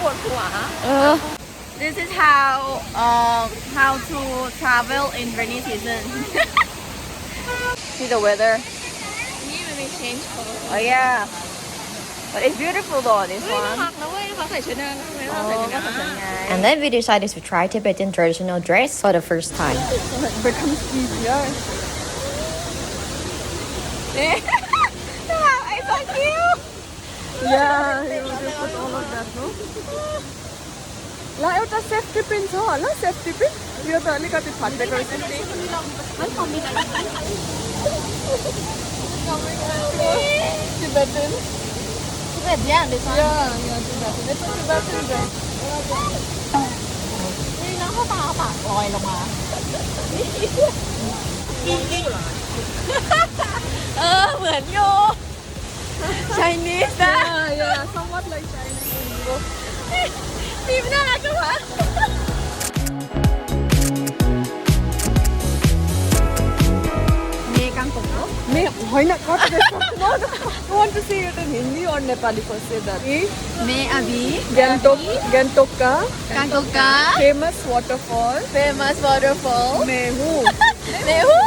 ปวดหัว This is how to travel in rainy season. See the weather. นี่มันมี change color Oh yeah. But it's beautiful though, this เฮ้ยน่า one. รักนะเว้ยเขาใส่ชุดนั้นทำไมเราใส่ชุดนั้น And then we decided to try Tibetan traditional dress for the first time. Becomes easier. I saw you. Yeah, you just put all of that, no? Lah, एउटा safety pin छ होला safety pin. यो त अलिकति फाटेको रहेछ नि. Tibetan. Tibetan this one Yeah, Tibetan. It's a Tibetan dress. นี่น้องเขาปากลอยลงมาเหมือนโย Chinese นะ Yeah, somewhat like Chinese. นี่มันน่ารักจังวะ May होइन I want to see it in Hindi or Nepali first say that. May Abi Gangtok ka Kangkok ka famous waterfall. famous waterfall Mehu. Mehu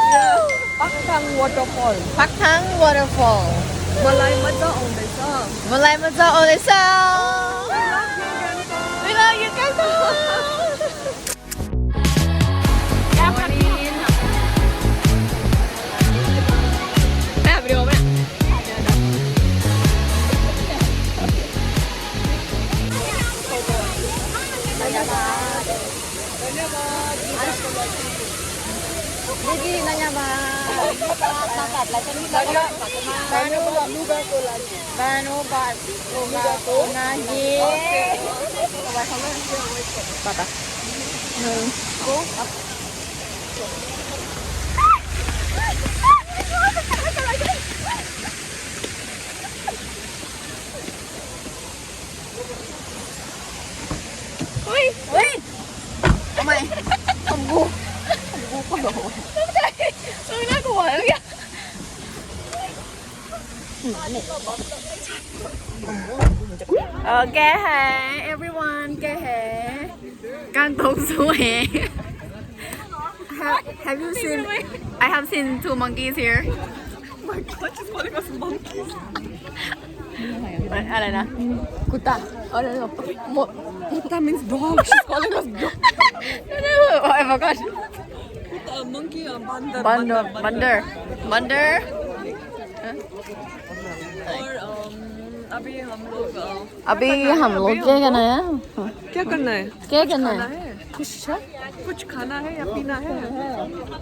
Paktang waterfall. Paktang waterfall मलाई मजा आउँदैछ. Malay Maza Olesa We love you Kangkokแม่วิดีโอไหมDigi nanya ba Nakat lah macam ni Banu luga ko lagi. Banu bat Ngaji Patah Ui Ui Ông mày Ông gu con đồ Ui nó của nó kìa Ke hai everyone, ke hai. Gangtok Sue. Have you seen? I have seen two monkeys here. Oh my God, she's calling us monkeys. อะไรนะ Kuta Kuta means dog. She's calling us dog. Oh I forgot Kuta, monkey, bandar. Bandar और अभी हम लोग अभी हम लोग क्या करना है क्या करना है? क्या करना खाना है है? कुछ खाना है या पीना है?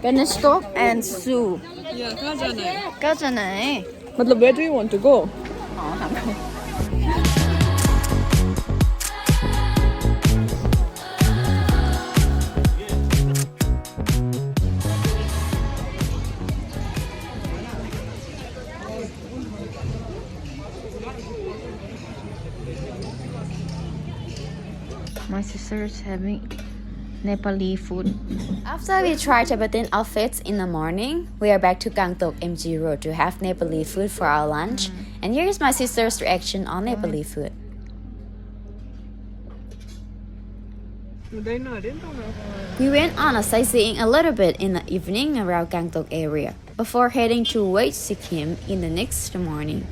Penesto and Sue या कहाँ जाना है? क्या जाना है मतलब where do you want to go? My sister is having Nepali food. After we tried Tibetan outfits in the morning, we are back to Gangtok MG Road to have Nepali food for our lunch. And here's my sister's reaction on Nepali food. We went on a sightseeing a little bit in the evening around Gangtok area before heading to Sikkim in the next morning.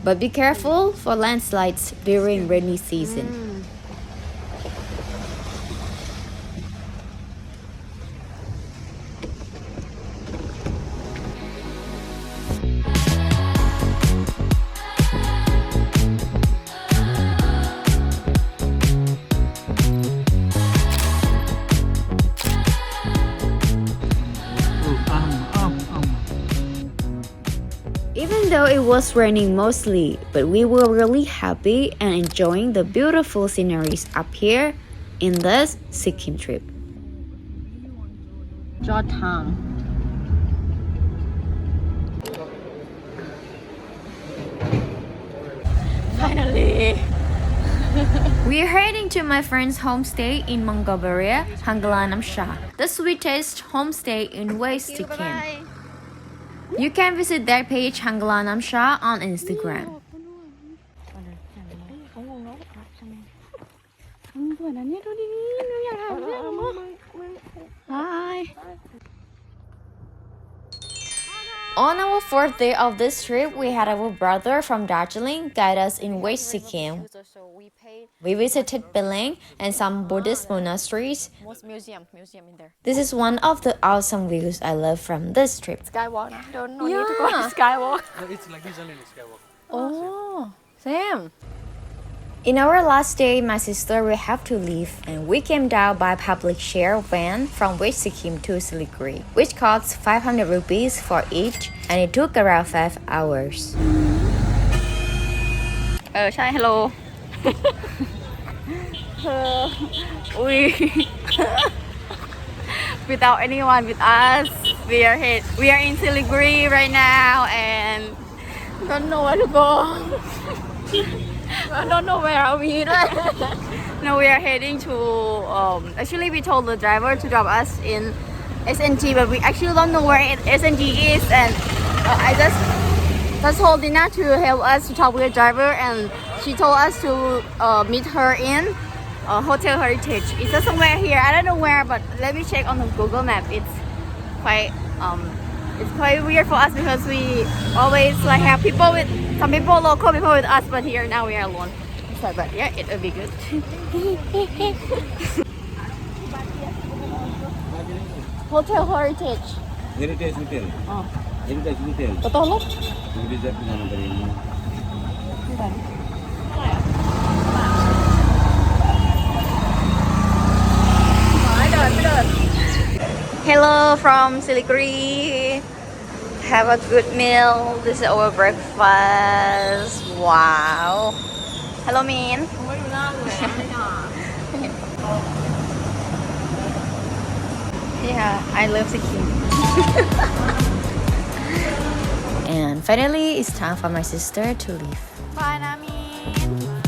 But be careful for landslides during rainy season. Even though it was raining mostly, but we were really happy and enjoying the beautiful sceneries up here in this Sikkim trip. จอดทาง Finally We're heading to my friend's homestay in Mongolia, Hanglanamsha, the sweetest homestay in West Sikkim. You can visit their page Hanglanamsha on Instagram. สวยนะเนี่ยดูดิหนูอยากถ่ายรูปมั้ง Hi. On our fourth day of this trip, we had our brother from Darjeeling guide us in West Sikkim. We visited Beleng and some Buddhist monasteries. Museum in there. This is one of the awesome views I love from this trip. Skywalk. Don't need to go on skywalk. It's like usually in Skywalk. Oh, same. In our last day, my sister will have to leave, and we came down by public share van from West Sikkim to Siliguri, which costs 500 rupees for each, and it took around 5 hours. ใช่ hello. We without anyone with us. We are in Siliguri right now and don't know where to go. I don't know where are we. No, we are heading to. Actually, we told the driver to drop us in SNG, but we actually don't know where SNG is, and I just told Dina to help us to talk with the driver, and she told us to meet her in Hotel Heritage. It's just somewhere here. I don't know where, but let me check on the Google map. It's quite weird for us because we always like have some people local people with us, but here now we are alone. So, but yeah, it will be good. Hotel Heritage. Heritage Hotel. Oh. Heritage Hotel. Betul loh. Bisa punya nomor ini. Hello from Siliguri. Have a good meal. This is our breakfast. Wow. Hello, Min. Yeah, I love Sikkim. And finally, it's time for my sister to leave. Bye, Namin.